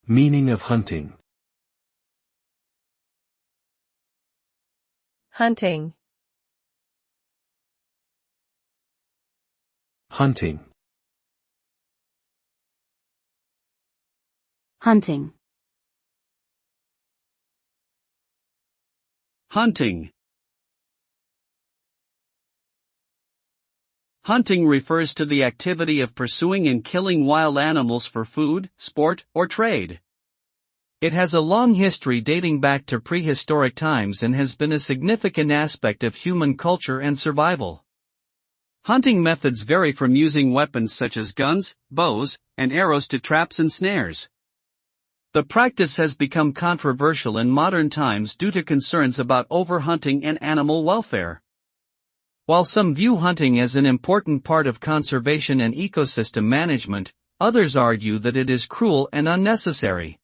Meaning of hunting. Hunting. Hunting. Hunting. Hunting. Hunting refers to the activity of pursuing and killing wild animals for food, sport, or trade. It has a long history dating back to prehistoric times and has been a significant aspect of human culture and survival. Hunting methods vary from using weapons such as guns, bows, and arrows to traps and snares. The practice has become controversial in modern times due to concerns about overhunting and animal welfare. While some view hunting as an important part of conservation and ecosystem management, others argue that it is cruel and unnecessary.